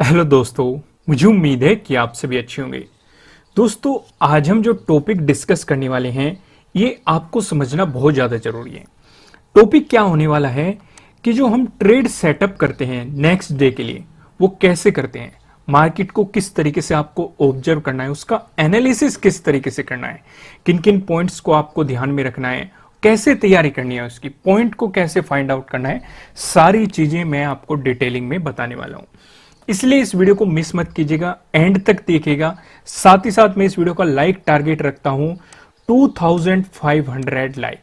Hello दोस्तों, मुझे उम्मीद है कि आप सभी अच्छे होंगे। दोस्तों, आज हम जो टॉपिक डिस्कस करने वाले हैं ये आपको समझना बहुत ज़्यादा ज़रूरी है। टॉपिक क्या होने वाला है कि जो हम ट्रेड सेटअप करते हैं नेक्स्ट डे के लिए वो कैसे करते हैं, मार्केट को किस तरीके से आपको ऑब्जर्व करना है, उसका एनालिसिस किस तरीके से करना है, किन किन पॉइंट्स को आपको ध्यान में रखना है, कैसे तैयारी करनी है, उसकी पॉइंट को कैसे फाइंड आउट करना है, सारी चीज़ें मैं आपको डिटेलिंग में बताने वाला हूँ। इसलिए इस वीडियो को मिस मत कीजिएगा, एंड तक देखिएगा। साथ ही साथ मैं इस वीडियो का लाइक टारगेट रखता हूं 2500 लाइक।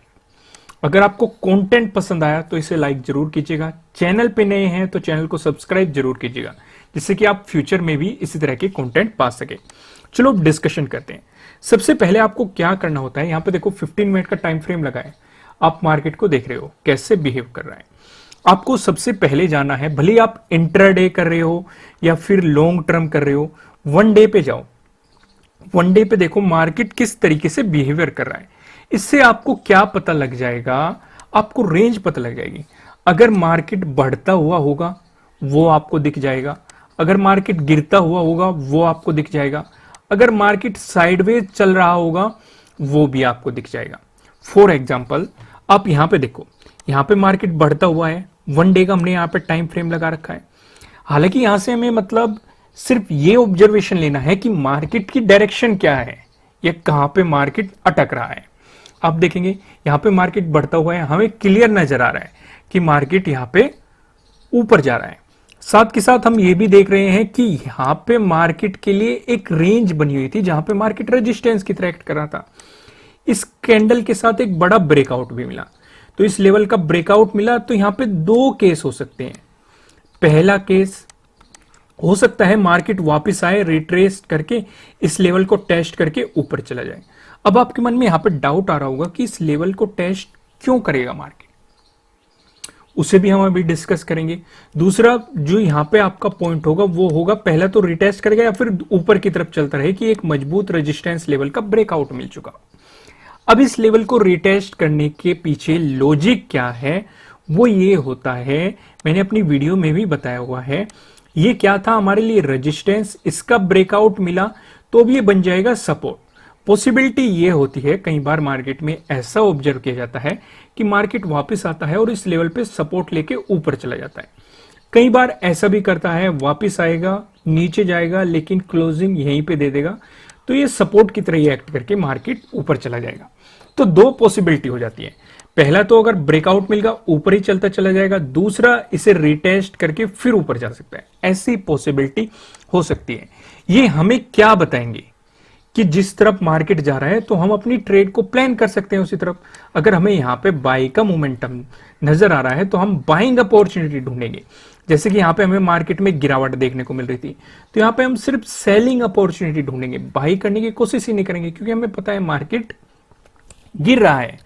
अगर आपको कंटेंट पसंद आया तो इसे लाइक जरूर कीजिएगा। चैनल पे नए हैं तो चैनल को सब्सक्राइब जरूर कीजिएगा, जिससे कि आप फ्यूचर में भी इसी तरह के कंटेंट पा सके। चलो डिस्कशन करते हैं। सबसे पहले आपको क्या करना होता है, यहां पे देखो 15 मिनट का टाइम फ्रेम लगा है। आप मार्केट को देख रहे हो कैसे बिहेव कर रहा है। आपको सबसे पहले जाना है, भले आप इंट्राडे कर रहे हो या फिर लॉन्ग टर्म कर रहे हो, वन डे पे जाओ। वन डे पे देखो मार्केट किस तरीके से बिहेवियर कर रहा है। इससे आपको क्या पता लग जाएगा, आपको रेंज पता लग जाएगी। अगर मार्केट बढ़ता हुआ होगा वो आपको दिख जाएगा, अगर मार्केट गिरता हुआ होगा वो आपको दिख जाएगा, अगर मार्केट साइडवेज चल रहा होगा वो भी आपको दिख जाएगा। फॉर एग्जाम्पल आप यहां पे देखो, यहां पे मार्केट बढ़ता हुआ है, वन डे का हमने यहाँ पे टाइम फ्रेम लगा रखा है। हालांकि यहां से हमें मतलब सिर्फ ये ऑब्जर्वेशन लेना है कि मार्केट की डायरेक्शन क्या है या कहां पे मार्केट अटक रहा है। आप देखेंगे यहां पे मार्केट बढ़ता हुआ है, हमें क्लियर नजर आ रहा है कि मार्केट यहां पे ऊपर जा रहा है। साथ के साथ हम ये भी देख रहे हैं कि यहां पे मार्केट के लिए एक रेंज बनी हुई थी जहां पे मार्केट रेजिस्टेंस की तरह एक्ट कर रहा था। इस कैंडल के साथ एक बड़ा ब्रेकआउट भी मिला, तो इस लेवल का ब्रेकआउट मिला। तो यहां पे दो केस हो सकते हैं। पहला केस हो सकता है मार्केट वापस आए, रिट्रेस करके इस लेवल को टेस्ट करके ऊपर चला जाए। अब आपके मन में यहां पे डाउट आ रहा होगा कि इस लेवल को टेस्ट क्यों करेगा मार्केट, उसे भी हम अभी डिस्कस करेंगे। दूसरा जो यहां पे आपका पॉइंट होगा वो होगा, पहला तो रिटेस्ट करेगा या फिर ऊपर की तरफ चलता रहे कि एक मजबूत रेजिस्टेंस लेवल का ब्रेकआउट मिल चुका। अब इस लेवल को रिटेस्ट करने के पीछे लॉजिक क्या है, वो ये होता है, मैंने अपनी वीडियो में भी बताया हुआ है। ये क्या था हमारे लिए रेजिस्टेंस, इसका ब्रेकआउट मिला तो अब ये बन जाएगा सपोर्ट। पॉसिबिलिटी ये होती है, कई बार मार्केट में ऐसा ऑब्जर्व किया जाता है कि मार्केट वापस आता है और इस लेवल पे सपोर्ट लेके ऊपर चला जाता है। कई बार ऐसा भी करता है, वापस आएगा, नीचे जाएगा, लेकिन क्लोजिंग यहीं पे दे देगा, तो ये सपोर्ट की तरह ही एक्ट करके मार्केट ऊपर चला जाएगा। तो दो पॉसिबिलिटी हो जाती है। पहला तो अगर ब्रेकआउट मिलेगा ऊपर ही चलता चला जाएगा, दूसरा इसे रिटेस्ट करके फिर ऊपर जा सकता है। ऐसी पॉसिबिलिटी हो सकती है। ये हमें क्या बताएंगे कि जिस तरफ मार्केट जा रहा है तो हम अपनी ट्रेड को प्लान कर सकते हैं उसी तरफ। अगर हमें यहां पे बाई का मोमेंटम नजर आ रहा है तो हम बाइंग अपॉर्चुनिटी ढूंढेंगे। जैसे कि यहां पे हमें मार्केट में गिरावट देखने को मिल रही थी, तो यहां पे हम सिर्फ सेलिंग अपॉर्चुनिटी ढूंढेंगे, बाई करने की कोशिश ही नहीं करेंगे, क्योंकि हमें पता है मार्केट गिर रहा है।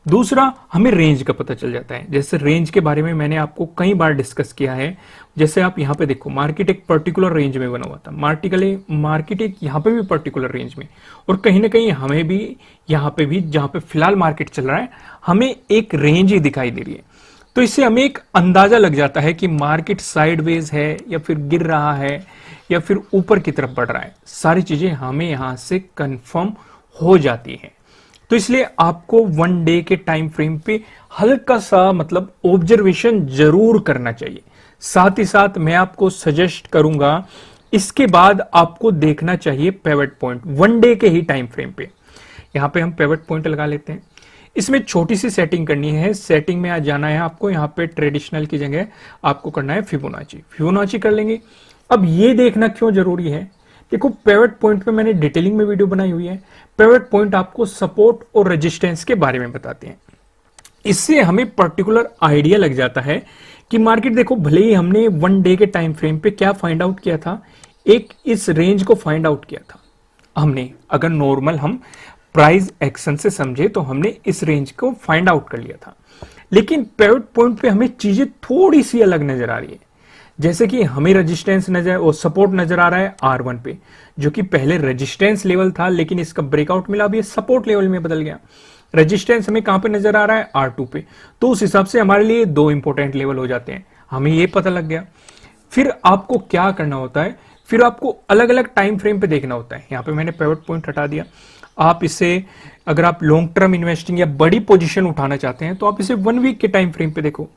दूसरा, हमें रेंज का पता चल जाता है। जैसे रेंज के बारे में मैंने आपको कई बार डिस्कस किया है। जैसे आप यहां पे देखो, मार्केट एक पर्टिकुलर रेंज में बना हुआ था, मार्केट एक यहां पे भी पर्टिकुलर रेंज में, और कहीं ना कहीं हमें भी यहां पे भी, जहां पे फिलहाल मार्केट चल रहा है, हमें एक रेंज ही दिखाई दे रही है। तो इससे हमें एक अंदाजा लग जाता है कि मार्केट साइडवेज है या फिर गिर रहा है या फिर ऊपर की तरफ बढ़ रहा है। सारी चीजें हमें यहां से कंफर्म हो जाती हैं। तो इसलिए आपको वन डे के टाइम फ्रेम पे हल्का सा मतलब ऑब्जर्वेशन जरूर करना चाहिए। साथ ही साथ मैं आपको सजेस्ट करूंगा, इसके बाद आपको देखना चाहिए पिवट पॉइंट वन डे के ही टाइम फ्रेम पे। यहां पे हम पिवट पॉइंट लगा लेते हैं। इसमें छोटी सी सेटिंग करनी है। सेटिंग में आ जाना है आपको, यहां पे ट्रेडिशनल की जगह आपको करना है फिबोनाची कर लेंगे। अब ये देखना क्यों जरूरी है, देखो पिवट पॉइंट पे मैंने डिटेलिंग में वीडियो बनाई हुई है। पिवट पॉइंट आपको सपोर्ट और रेजिस्टेंस के बारे में बताते हैं। इससे हमें पर्टिकुलर आइडिया लग जाता है कि मार्केट, देखो भले ही हमने वन डे के टाइम फ्रेम पे क्या फाइंड आउट किया था, एक इस रेंज को फाइंड आउट किया था हमने। अगर नॉर्मल हम प्राइस एक्शन से समझे तो हमने इस रेंज को फाइंड आउट कर लिया था, लेकिन पिवट पॉइंट पे हमें चीजें थोड़ी सी अलग नजर आ रही है। जैसे कि हमें रेजिस्टेंस नजर और सपोर्ट नजर आ रहा है R1 पे, जो कि पहले रेजिस्टेंस लेवल था, लेकिन इसका ब्रेकआउट मिला, अब ये सपोर्ट लेवल में बदल गया। रेजिस्टेंस हमें कहां पे नजर आ रहा है, R2 पे। तो उस हिसाब से हमारे लिए दो इंपॉर्टेंट लेवल हो जाते हैं, हमें ये पता लग गया। फिर आपको क्या करना होता है, फिर आपको अलग अलग टाइम फ्रेम पे देखना होता है। यहां पे मैंने पिवट पॉइंट हटा दिया। आप इसे, अगर आप लॉन्ग टर्म इन्वेस्टिंग या बड़ी पोजीशन उठाना चाहते हैं तो आप इसे 1 वीक के टाइम फ्रेम पे देखो।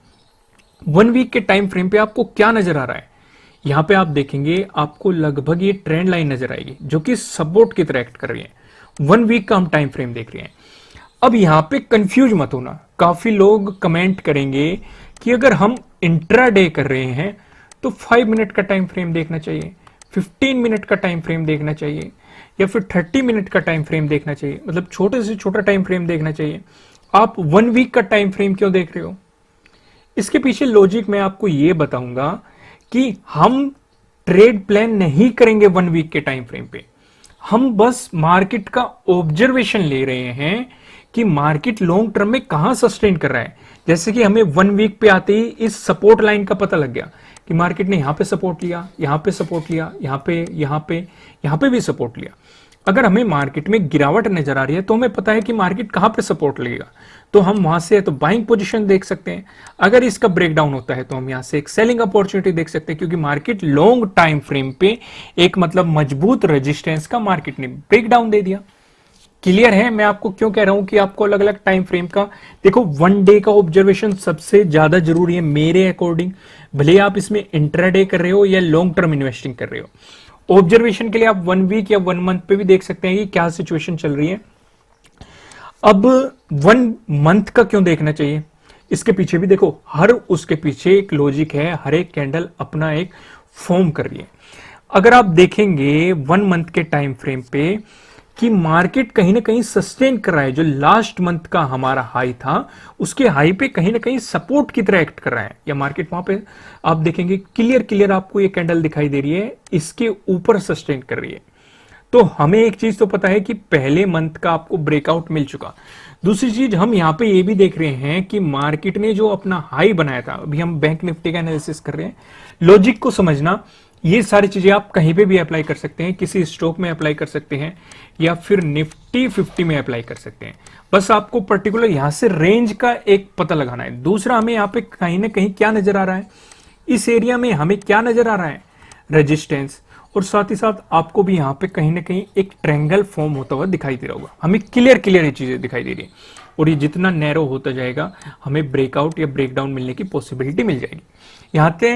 1 वीक के टाइम फ्रेम पे आपको क्या नजर आ रहा है, यहां पे आप देखेंगे आपको लगभग ये ट्रेंड लाइन नजर आएगी जो कि सपोर्ट की तरह एक्ट कर रही है। 1 वीक का हम टाइम फ्रेम देख रहे हैं। अब यहां पे कंफ्यूज मत होना, काफी लोग कमेंट करेंगे कि अगर हम इंट्राडे कर रहे हैं तो 5 मिनट का टाइम फ्रेम देखना चाहिए, 15 मिनट का टाइम फ्रेम देखना चाहिए, या फिर 30 मिनट का टाइम फ्रेम देखना चाहिए, मतलब छोटे से छोटा टाइम फ्रेम देखना चाहिए। आप 1 वीक का टाइम फ्रेम क्यों देख रहे हो? इसके पीछे लॉजिक मैं आपको यह बताऊंगा कि हम ट्रेड प्लान नहीं करेंगे 1 वीक के टाइम फ्रेम पे। हम बस मार्केट का ऑब्जर्वेशन ले रहे हैं कि मार्केट लॉन्ग टर्म में कहां सस्टेन कर रहा है। जैसे कि हमें 1 वीक पे आते ही इस सपोर्ट लाइन का पता लग गया कि मार्केट ने यहां पे सपोर्ट लिया, यहां पे सपोर्ट लिया, यहां पे भी सपोर्ट लिया। अगर हमें मार्केट में गिरावट नजर आ रही है तो हमें पता है कि मार्केट कहां पे सपोर्ट लगेगा, तो हम वहां से तो बाइंग पोजीशन देख सकते हैं। अगर इसका ब्रेकडाउन होता है तो हम यहां से एक सेलिंग अपॉर्चुनिटी देख सकते हैं, क्योंकि मार्केट लॉन्ग टाइम फ्रेम पे एक मतलब मजबूत रेजिस्टेंस का मार्केट ने ब्रेकडाउन दे दिया। क्लियर है मैं आपको क्यों कह रहा हूं कि आपको अलग अलग टाइम फ्रेम का देखो। 1 डे का ऑब्जर्वेशन सबसे ज्यादा जरूरी है मेरे अकॉर्डिंग, भले आप इसमें इंट्राडे कर रहे हो या लॉन्ग टर्म इन्वेस्टिंग कर रहे हो। ऑब्जर्वेशन के लिए आप 1 वीक या 1 मंथ पे भी देख सकते हैं कि क्या सिचुएशन चल रही है। अब 1 मंथ का क्यों देखना चाहिए, इसके पीछे भी देखो, हर उसके पीछे एक लॉजिक है, हर एक कैंडल अपना एक फॉर्म कर रही है। अगर आप देखेंगे 1 मंथ के टाइम फ्रेम पे कि मार्केट कहीं ना कहीं सस्टेन कर रहा है, जो लास्ट मंथ का हमारा हाई था उसके हाई पे कहीं ना कहीं सपोर्ट की तरह एक्ट कर रहा है, या मार्केट वहां पे आप देखेंगे क्लियर आपको ये कैंडल दिखाई दे रही है, इसके ऊपर सस्टेन कर रही है। तो हमें एक चीज तो पता है कि पहले मंथ का आपको ब्रेकआउट मिल चुका। दूसरी चीज हम यहां पे ये भी देख रहे हैं कि मार्केट ने जो अपना हाई बनाया था, अभी हम बैंक निफ्टी का एनालिसिस कर रहे हैं, लॉजिक को समझना, ये सारी चीजें आप कहीं पे भी अप्लाई कर सकते हैं, किसी स्टॉक में अप्लाई कर सकते हैं या फिर निफ्टी 50 में अप्लाई कर सकते हैं। बस आपको पर्टिकुलर यहां से रेंज का एक पता लगाना है। दूसरा, हमें यहां पे कहीं ना कहीं क्या नजर आ रहा है, इस एरिया में हमें क्या नजर आ रहा है, रेजिस्टेंस, और साथ ही साथ आपको भी यहां पे कहीं ना कहीं एक ट्रायंगल फॉर्म होता हुआ दिखाई दे रहा होगा। हमें क्लियर ये चीजें दिखाई दे रही है, और ये जितना नैरो होता जाएगा हमें ब्रेकआउट या ब्रेकडाउन मिलने की पॉसिबिलिटी मिल जाएगी। यहां पे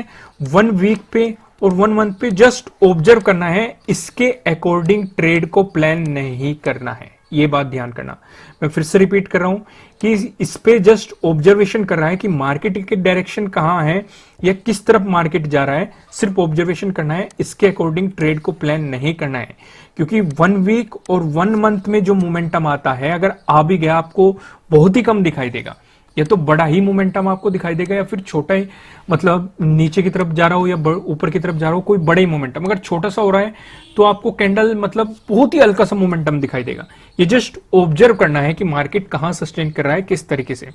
1 वीक पे और 1 मंथ पे जस्ट ऑब्जर्व करना है, इसके अकॉर्डिंग ट्रेड को प्लान नहीं करना है, ये बात ध्यान करना। मैं फिर से रिपीट कर रहा हूं कि इस पे जस्ट ऑब्जर्वेशन कर रहा है कि मार्केट के डायरेक्शन कहां है या किस तरफ मार्केट जा रहा है, सिर्फ ऑब्जर्वेशन करना है, इसके अकॉर्डिंग ट्रेड को प्लान नहीं करना है। क्योंकि 1 वीक और 1 मंथ में जो मोमेंटम आता है, अगर आ भी गया आपको बहुत ही कम दिखाई देगा, या तो बड़ा ही मोमेंटम आपको दिखाई देगा या फिर छोटा ही, मतलब नीचे की तरफ जा रहा हो या ऊपर की तरफ जा रहा हो, कोई बड़ा ही मोमेंटम। अगर छोटा सा हो रहा है तो आपको कैंडल मतलब बहुत ही हल्का सा मोमेंटम दिखाई देगा। ये जस्ट ऑब्जर्व करना है कि मार्केट कहां सस्टेन कर रहा है, किस तरीके से।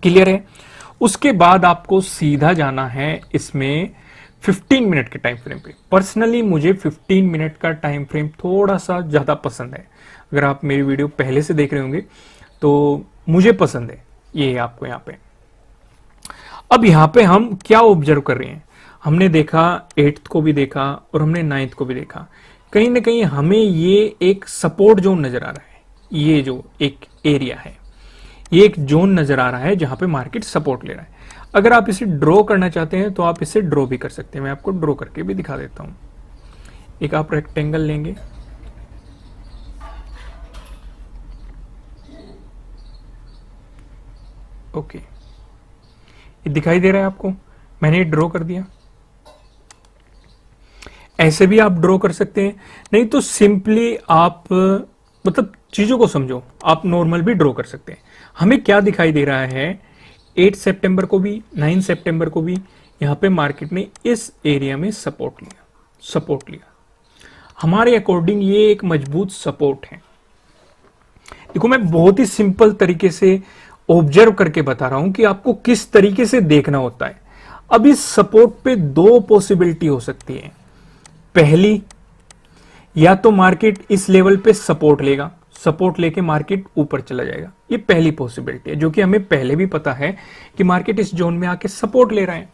क्लियर है? उसके बाद आपको सीधा जाना है इसमें 15 मिनट के टाइम फ्रेम पे। पर्सनली मुझे 15 मिनट का टाइम फ्रेम थोड़ा सा ज्यादा पसंद है। अगर आप मेरी वीडियो पहले से देख रहे होंगे तो मुझे पसंद है ये आपको यहां पे। अब यहां पे हम क्या ऑब्जर्व कर रहे हैं, हमने देखा 8th को भी देखा और हमने 9th को भी देखा, कहीं ना कहीं हमें ये एक सपोर्ट जोन नजर आ रहा है। ये जो एक एरिया है, ये एक जोन नजर आ रहा है जहां पे मार्केट सपोर्ट ले रहा है। अगर आप इसे ड्रॉ करना चाहते हैं तो आप इसे ड्रॉ भी कर सकते हैं, मैं आपको ड्रॉ करके भी दिखा देता हूं। एक आप रेक्टेंगल लेंगे, ओके, ये दिखाई दे रहा है आपको, मैंने ड्रॉ कर दिया। ऐसे भी आप ड्रॉ कर सकते हैं, नहीं तो सिंपली आप मतलब चीजों को समझो, आप नॉर्मल भी ड्रॉ कर सकते हैं। हमें क्या दिखाई दे रहा है, 8 सितंबर को भी 9 सितंबर को भी यहां पे मार्केट ने इस एरिया में सपोर्ट लिया। हमारे अकॉर्डिंग ये एक मजबूत सपोर्ट है। देखो मैं बहुत ही सिंपल तरीके से ऑब्जर्व करके बता रहा हूं कि आपको किस तरीके से देखना होता है। अब इस सपोर्ट पे 2 पॉसिबिलिटी हो सकती है। पहली, या तो मार्केट इस लेवल पे सपोर्ट लेगा, सपोर्ट लेके मार्केट ऊपर चला जाएगा, ये पहली पॉसिबिलिटी है, जो कि हमें पहले भी पता है कि मार्केट इस जोन में आके सपोर्ट ले रहा है।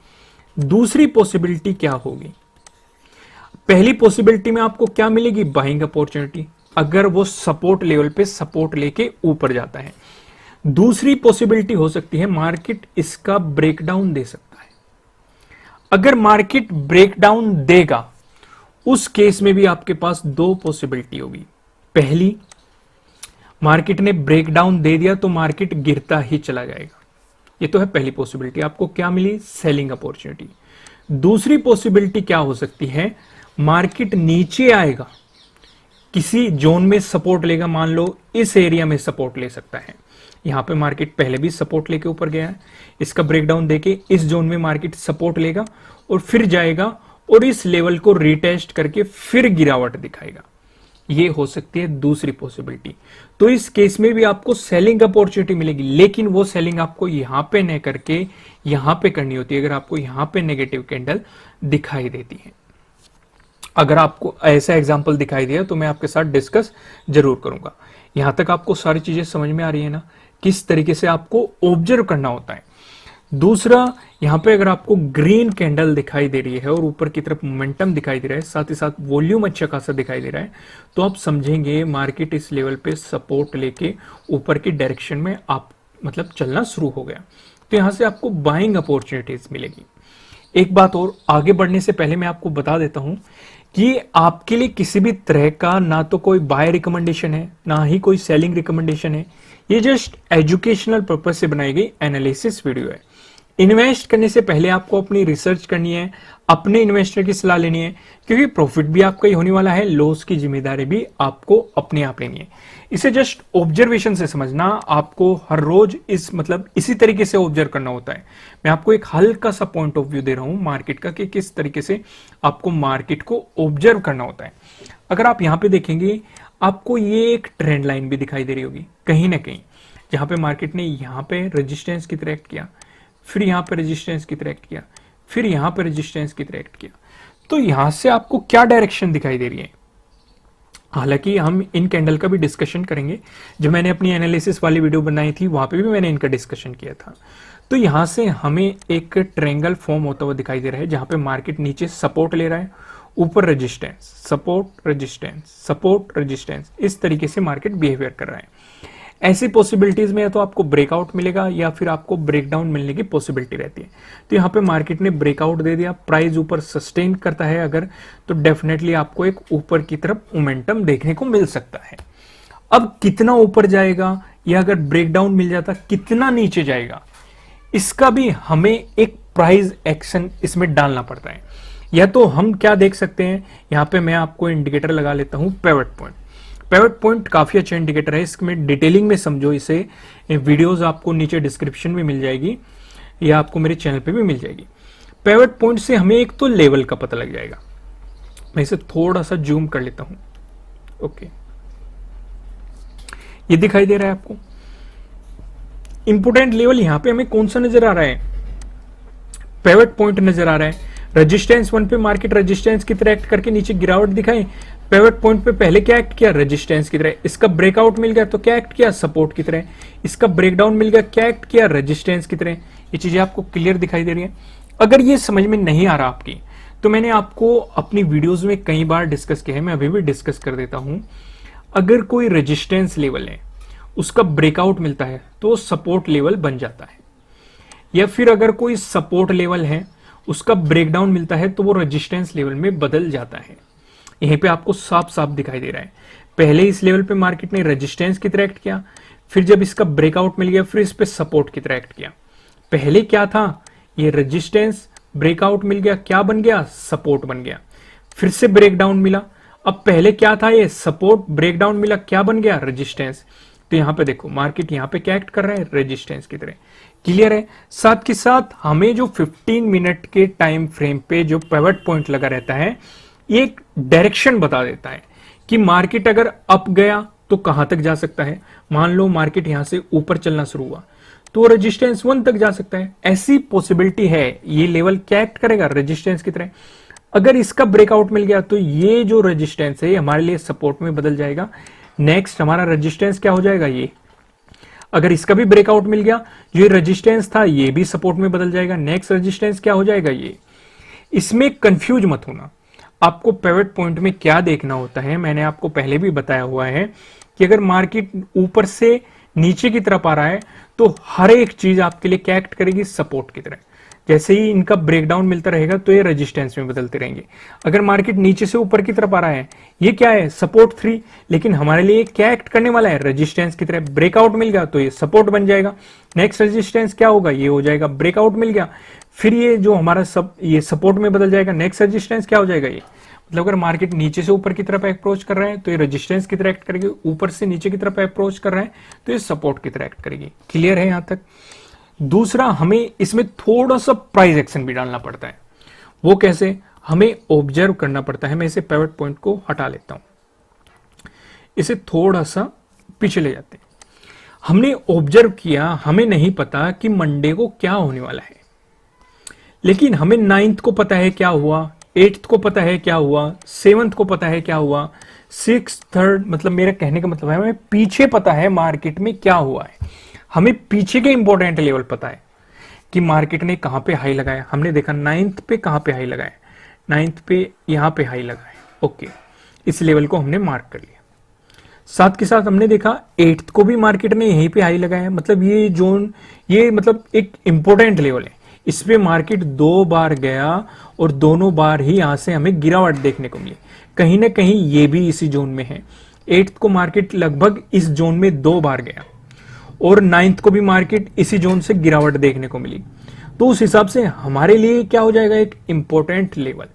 दूसरी पॉसिबिलिटी क्या होगी? पहली पॉसिबिलिटी में आपको क्या मिलेगी? बाइंग अपॉर्चुनिटी, अगर वो सपोर्ट लेवल पे सपोर्ट लेके ऊपर जाता है। दूसरी पॉसिबिलिटी हो सकती है मार्केट इसका ब्रेकडाउन दे सकता है। अगर मार्केट ब्रेकडाउन देगा, उस केस में भी आपके पास दो पॉसिबिलिटी होगी। पहली, मार्केट ने ब्रेकडाउन दे दिया तो मार्केट गिरता ही चला जाएगा, ये तो है पहली पॉसिबिलिटी। आपको क्या मिली? Selling opportunity. दूसरी पॉसिबिलिटी क्या हो सकती है? मार्केट नीचे आएगा, किसी जोन में सपोर्ट लेगा, मान लो इस एरिया में सपोर्ट ले सकता है। यहां पे मार्केट पहले भी सपोर्ट लेके ऊपर गया है, इसका ब्रेकडाउन देके इस जोन में मार्केट सपोर्ट लेगा और फिर जाएगा और इस लेवल को रिटेस्ट करके फिर गिरावट दिखाएगा। ये हो सकती है दूसरी पॉसिबिलिटी। तो इस केस में भी आपको सेलिंग अपॉर्चुनिटी मिलेगी, लेकिन वो सेलिंग आपको यहां पे न करके यहां पे करनी होती है, अगर आपको यहां पे नेगेटिव कैंडल दिखाई देती है। अगर आपको ऐसा एग्जांपल दिखाई दिया तो मैं आपके साथ डिस्कस जरूर करूंगा। यहां तक आपको सारी चीजें समझ में आ रही है ना, किस तरीके से आपको ऑब्जर्व करना होता है। दूसरा, यहां पे अगर आपको ग्रीन कैंडल दिखाई दे रही है और ऊपर की तरफ मोमेंटम दिखाई दे रहा है, साथ ही साथ वॉल्यूम अच्छा खासा दिखाई दे रहा है, तो आप समझेंगे मार्केट इस लेवल पे सपोर्ट लेके ऊपर की डायरेक्शन में आप मतलब चलना शुरू हो गया। तो यहां से आपको बाइंग अपॉर्चुनिटीज मिलेगी। एक बात और, आगे बढ़ने से पहले मैं आपको बता देता हूं कि आपके लिए किसी भी तरह का ना तो कोई बाय रिकमेंडेशन है, ना ही कोई सेलिंग रिकमेंडेशन है। ये जस्ट एजुकेशनल पर्पज से बनाई गई एनालिसिस वीडियो है। इन्वेस्ट करने से पहले आपको अपनी रिसर्च करनी है, अपने इन्वेस्टर की सलाह लेनी है, क्योंकि प्रॉफिट भी आपका ही होने वाला है, लॉस की जिम्मेदारी भी आपको अपने आप लेनी है। इसे जस्ट ऑब्जर्वेशन से समझना, आपको हर रोज इसी तरीके से ऑब्जर्व करना होता है। मैं आपको एक हल्का सा पॉइंट ऑफ व्यू दे रहा हूं मार्केट का कि किस तरीके से आपको मार्केट को ऑब्जर्व करना होता है। अगर आप यहां पे देखेंगे, आपको ये एक ट्रेंड लाइन भी दिखाई दे रही होगी कहीं ना कहीं, जहां पे मार्केट ने यहां पे रेजिस्टेंस की तरह एक्ट किया, फिर यहां पे रेजिस्टेंस की तरह एक्ट किया, फिर यहां पे रेजिस्टेंस की तरह एक्ट किया। तो यहां से आपको क्या डायरेक्शन दिखाई दे रही है? हालांकि हम इन कैंडल का भी डिस्कशन करेंगे, जो मैंने अपनी एनालिसिस वाली वीडियो बनाई थी वहां पे भी मैंने इनका डिस्कशन किया था। तो यहां से हमें एक ट्रायंगल फॉर्म होता हुआ दिखाई दे रहा है, जहां पे मार्केट नीचे सपोर्ट ले रहा है, ऊपर resistance, support resistance, support resistance, इस तरीके से मार्केट बिहेवियर कर रहा है। ऐसी पॉसिबिलिटीज में या तो आपको ब्रेकआउट मिलेगा या फिर आपको ब्रेकडाउन मिलने की पॉसिबिलिटी रहती है। तो यहाँ पे मार्केट ने ब्रेकआउट दे दिया, प्राइस ऊपर सस्टेन करता है अगर, तो डेफिनेटली आपको एक ऊपर की तरफ मोमेंटम देखने को मिल सकता है। अब कितना ऊपर जाएगा या अगर ब्रेकडाउन मिल जाता कितना नीचे जाएगा, इसका भी हमें एक प्राइस एक्शन इसमें डालना पड़ता है। या तो हम क्या देख सकते हैं, यहां पे मैं आपको इंडिकेटर लगा लेता हूं पिवट पॉइंट। पिवट पॉइंट काफी अच्छा इंडिकेटर है, इसमें डिटेलिंग में समझो इसे, वीडियोस आपको नीचे डिस्क्रिप्शन में मिल जाएगी या आपको मेरे चैनल पे भी मिल जाएगी। पिवट पॉइंट से हमें एक तो लेवल का पता लग जाएगा। मैं इसे थोड़ा सा जूम कर लेता हूं। ओके, ये दिखाई दे रहा है आपको इंपोर्टेंट लेवल। यहां पे हमें कौन सा नजर आ रहा है? पिवट पॉइंट नजर आ रहा है। रेजिस्टेंस 1 पे मार्केट रेजिस्टेंस की तरह एक्ट करके नीचे गिरावट दिखाई। पिवट पॉइंट पे पहले क्या एक्ट किया? रेजिस्टेंस की तरह। इसका ब्रेकआउट मिल गया तो क्या एक्ट किया? सपोर्ट की तरह। इसका ब्रेकडाउन मिल गया, क्या एक्ट किया? रेजिस्टेंस की तरह। ये चीजें आपको क्लियर दिखाई दे रही है। अगर ये समझ में नहीं आ रहा आपकी, तो मैंने आपको अपनी वीडियोज में कई बार डिस्कस किया है, मैं अभी भी डिस्कस कर देता हूं। अगर कोई रेजिस्टेंस लेवल है, उसका ब्रेकआउट मिलता है तो सपोर्ट लेवल बन जाता है, या फिर अगर कोई सपोर्ट लेवल है उसका ब्रेकडाउन मिलता है तो वो रेजिस्टेंस लेवल में बदल जाता है। यहीं पे आपको साफ साफ दिखाई दे रहा है। पहले इस लेवल पे मार्केट ने रेजिस्टेंस की तरह एक्ट किया, फिर जब इसका ब्रेकआउट मिल गया फिर इस पे सपोर्ट की तरह एक्ट किया। पहले क्या था? ये रेजिस्टेंस, ब्रेकआउट मिल गया, क्या बन गया? सपोर्ट बन गया। फिर से ब्रेकडाउन मिला, अब पहले क्या था? ये सपोर्ट, ब्रेकडाउन मिला, क्या बन गया? रेजिस्टेंस। तो यहां पे देखो मार्केट यहां पे क्या एक्ट कर रहा है? रेजिस्टेंस की तरह। क्लियर है? साथ के साथ हमें जो 15 मिनट के टाइम फ्रेम पे जो पिवट पॉइंट लगा रहता है, ये एक डायरेक्शन बता देता है कि मार्केट अगर अप गया तो कहां तक जा सकता है। मान लो मार्केट यहां से ऊपर चलना शुरू हुआ तो रेजिस्टेंस 1 तक जा सकता है, ऐसी पॉसिबिलिटी है। ये लेवल क्या एक्ट करेगा? रेजिस्टेंस की तरह। अगर इसका ब्रेकआउट मिल गया तो ये जो रेजिस्टेंस है हमारे लिए सपोर्ट में बदल जाएगा। नेक्स्ट हमारा रेजिस्टेंस क्या हो जाएगा? ये। अगर इसका भी ब्रेकआउट मिल गया, जो रेजिस्टेंस था ये भी सपोर्ट में बदल जाएगा। नेक्स्ट रेजिस्टेंस क्या हो जाएगा? ये। इसमें कंफ्यूज मत होना। आपको पिवट पॉइंट में क्या देखना होता है, मैंने आपको पहले भी बताया हुआ है कि अगर मार्केट ऊपर से नीचे की तरफ आ रहा है तो हर एक चीज आपके लिए क्या एक्ट करेगी, सपोर्ट की तरह। जैसे ही इनका ब्रेकडाउन मिलता रहेगा तो ये रेजिस्टेंस में बदलते रहेंगे। अगर मार्केट नीचे से ऊपर की तरफ आ रहा है, ये क्या है, सपोर्ट 3, लेकिन हमारे लिए क्या एक्ट करने वाला है, रेजिस्टेंस की तरह। ब्रेकआउट मिल गया तो ये सपोर्ट बन जाएगा। नेक्स्ट रेजिस्टेंस क्या होगा, ये हो जाएगा ब्रेकआउट मिल गया, फिर ये जो हमारा ये सपोर्ट में बदल जाएगा। नेक्स्ट रेजिस्टेंस क्या हो जाएगा, ये मतलब अगर मार्केट नीचे से ऊपर की तरफ अप्रोच कर रहा है तो ये रेजिस्टेंस की तरह एक्ट करेगी, ऊपर से नीचे की तरफ अप्रोच कर रहा है तो ये सपोर्ट की तरह एक्ट करेगी। क्लियर है यहां तक। दूसरा, हमें इसमें थोड़ा सा प्राइस एक्शन भी डालना पड़ता है। वो कैसे, हमें ऑब्जर्व करना पड़ता है। मैं इसे पिवट पॉइंट को हटा लेता हूं, इसे थोड़ा सा पीछे ले जाते हैं। हमने ऑब्जर्व किया, हमें नहीं पता कि मंडे को क्या होने वाला है, लेकिन हमें 9th को पता है क्या हुआ, 8th को पता है क्या हुआ, 7th को पता है क्या हुआ, 6th 3rd, मतलब मेरा कहने का मतलब है हमें पीछे पता है मार्केट में क्या हुआ है। हमें पीछे के इंपॉर्टेंट लेवल पता है कि मार्केट ने कहां पे हाई लगाया। हमने देखा 9th पे कहां पे हाई लगाया, 9th पे यहां पे हाई लगाया, ओके, इस लेवल को हमने मार्क कर लिया। साथ के साथ हमने देखा 8th को भी मार्केट ने यहीं पे हाई लगाया, मतलब ये जोन, ये मतलब एक इंपॉर्टेंट लेवल है। इस पे मार्केट 2 बार गया और दोनों बार ही यहां से हमें गिरावट देखने को मिली। कहीं ना कहीं ये भी इसी जोन में है। 8th को मार्केट लगभग इस जोन में 2 बार गया और 9th को भी मार्केट इसी जोन से गिरावट देखने को मिली। तो उस हिसाब से हमारे लिए क्या हो जाएगा, एक इंपॉर्टेंट लेवल।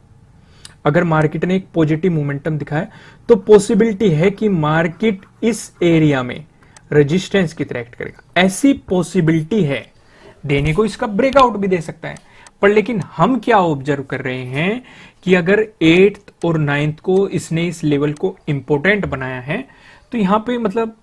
अगर मार्केट ने एक पॉजिटिव मोमेंटम दिखाया तो पॉसिबिलिटी है कि मार्केट इस एरिया में रेजिस्टेंस की तरह एक्ट करेगा। ऐसी पॉसिबिलिटी है, देने को इसका ब्रेकआउट भी दे सकता है। पर लेकिन हम क्या ऑब्जर्व कर रहे हैं कि अगर 8th और 9th को इसने इस लेवल को इंपॉर्टेंट बनाया है तो यहां पे मतलब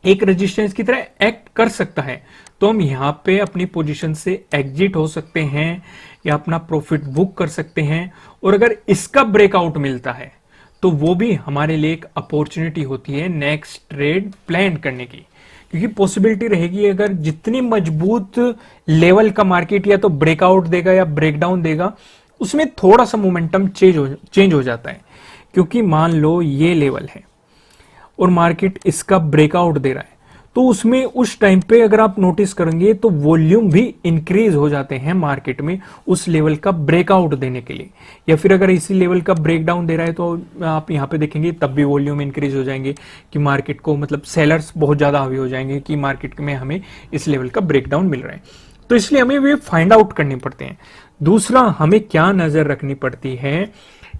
एक रेजिस्टेंस की तरह एक्ट कर सकता है। तो हम यहां पे अपनी पोजीशन से एग्जिट हो सकते हैं या अपना प्रॉफिट बुक कर सकते हैं। और अगर इसका ब्रेकआउट मिलता है तो वो भी हमारे लिए एक अपॉर्चुनिटी होती है नेक्स्ट ट्रेड प्लान करने की, क्योंकि पॉसिबिलिटी रहेगी अगर जितनी मजबूत लेवल का मार्केट या तो ब्रेकआउट देगा या ब्रेकडाउन देगा, उसमें थोड़ा सा मोमेंटम चेंज हो जाता है। क्योंकि मान लो ये लेवल है और मार्केट इसका ब्रेकआउट दे रहा है तो उसमें उस टाइम पे अगर आप नोटिस करेंगे तो वॉल्यूम भी इंक्रीज हो जाते हैं मार्केट में उस लेवल का ब्रेकआउट देने के लिए। या फिर अगर इसी लेवल का ब्रेकडाउन दे रहा है तो आप यहां पे देखेंगे तब भी वॉल्यूम इंक्रीज हो जाएंगे कि मार्केट को मतलब सेलर्स बहुत ज्यादा हावी हो जाएंगे कि मार्केट में हमें इस लेवल का ब्रेकडाउन मिल रहा है। तो इसलिए हमें वे फाइंड आउट करने पड़ते हैं। दूसरा, हमें क्या नजर रखनी पड़ती है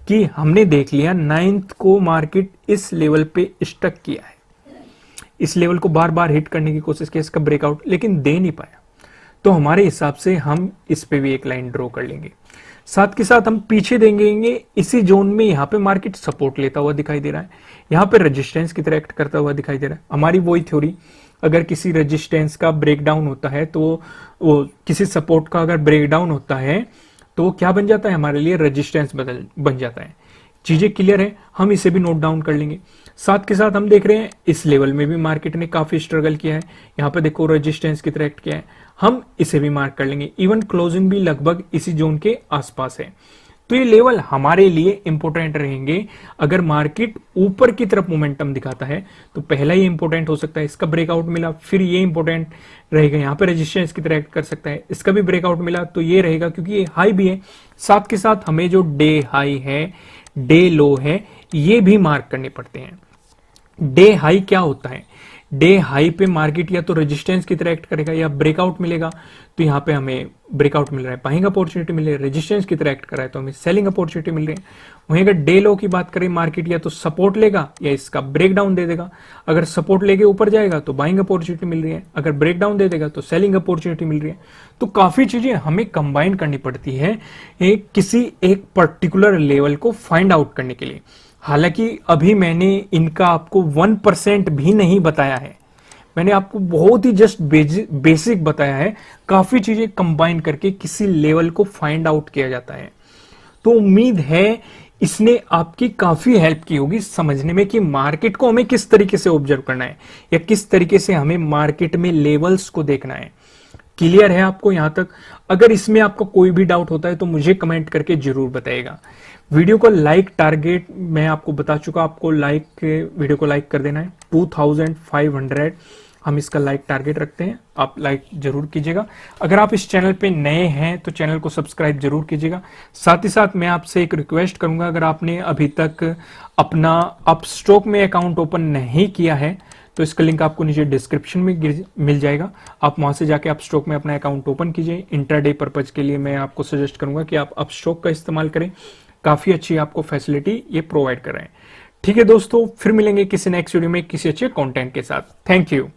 कि हमने देख लिया 9th को मार्केट इस लेवल पे स्टक किया है, इस लेवल को बार बार हिट करने की कोशिश की, इसका ब्रेकआउट लेकिन दे नहीं पाया। तो हमारे हिसाब से हम इस पे भी एक लाइन ड्रॉ कर लेंगे। साथ के साथ हम पीछे देंगे इसी जोन में, यहाँ पे मार्केट सपोर्ट लेता हुआ दिखाई दे रहा है, यहाँ पे रेजिस्टेंस की तरह एक्ट करता हुआ दिखाई दे रहा है। हमारी वही थ्योरी, अगर किसी रेजिस्टेंस का ब्रेकडाउन होता है तो वो किसी सपोर्ट का अगर ब्रेकडाउन होता है तो क्या बन जाता है, हमारे लिए रेजिस्टेंस बन जाता है। चीजें क्लियर है, हम इसे भी नोट डाउन कर लेंगे। साथ के साथ हम देख रहे हैं इस लेवल में भी मार्केट ने काफी स्ट्रगल किया है, यहाँ पे देखो रेजिस्टेंस की तरह एक्ट किया है, हम इसे भी मार्क कर लेंगे। इवन क्लोजिंग भी लगभग इसी जोन के आसपास है। तो ये लेवल हमारे लिए इंपॉर्टेंट रहेंगे। अगर मार्केट ऊपर की तरफ मोमेंटम दिखाता है तो पहला ही इंपॉर्टेंट हो सकता है, इसका ब्रेकआउट मिला फिर ये इंपॉर्टेंट रहेगा, यहाँ पे रेजिस्टेंस की तरह एक्ट कर सकता है, इसका भी ब्रेकआउट मिला तो ये रहेगा क्योंकि ये हाई भी है। साथ के साथ हमें जो डे हाई है, डे लो है, ये भी मार्क करने पड़ते हैं। डे हाई क्या होता है, डे हाई पे मार्केट या तो रेजिस्टेंस की तरह एक्ट करेगा या ब्रेकआउट मिलेगा, तो यहाँ पे हमें ब्रेकआउट मिल रहा है, बाइंग अपॉर्चुनिटी मिल रही है, रेजिस्टेंस की तरह एक्ट कर रहा है तो हमें सेलिंग अपॉर्चुनिटी मिल रही है। वहीं अगर डे लो की बात करें, मार्केट या तो सपोर्ट लेगा या इसका ब्रेकडाउन दे देगा। अगर सपोर्ट लेके ऊपर जाएगा तो बाइंग अपॉर्चुनिटी मिल रही है, अगर ब्रेकडाउन दे देगा तो सेलिंग अपॉर्चुनिटी मिल रही है। तो काफी चीजें हमें कंबाइन करनी पड़ती है किसी एक पर्टिकुलर लेवल को फाइंड आउट करने के लिए। हालांकि अभी मैंने इनका आपको 1% भी नहीं बताया है, मैंने आपको बहुत ही जस्ट बेसिक बताया है। काफी चीजें कंबाइन करके किसी लेवल को फाइंड आउट किया जाता है। तो उम्मीद है इसने आपकी काफी हेल्प की होगी समझने में कि मार्केट को हमें किस तरीके से ऑब्जर्व करना है या किस तरीके से हमें मार्केट में लेवल्स को देखना है। क्लियर है आपको यहां तक? अगर इसमें आपको कोई भी डाउट होता है तो मुझे कमेंट करके जरूर बताइएगा। वीडियो को लाइक टारगेट मैं आपको बता चुका, आपको वीडियो को लाइक कर देना है 2500 हम इसका लाइक टारगेट रखते हैं, आप लाइक जरूर कीजिएगा। अगर आप इस चैनल पे नए हैं तो चैनल को सब्सक्राइब जरूर कीजिएगा। साथ ही साथ मैं आपसे एक रिक्वेस्ट करूंगा, अगर आपने अभी तक अपना अपस्टॉक में अकाउंट ओपन नहीं किया है तो इसका लिंक आपको नीचे डिस्क्रिप्शन में मिल जाएगा, आप वहां से जाके अपस्टॉक में अपना अकाउंट ओपन कीजिए। इंट्राडे पर्पज के लिए मैं आपको सजेस्ट करूंगा कि आप अपस्टॉक का इस्तेमाल करें, काफी अच्छी आपको फैसिलिटी ये प्रोवाइड कर रहे हैं। ठीक है दोस्तों, फिर मिलेंगे किसी नेक्स्ट वीडियो में किसी अच्छे कंटेंट के साथ। Thank you.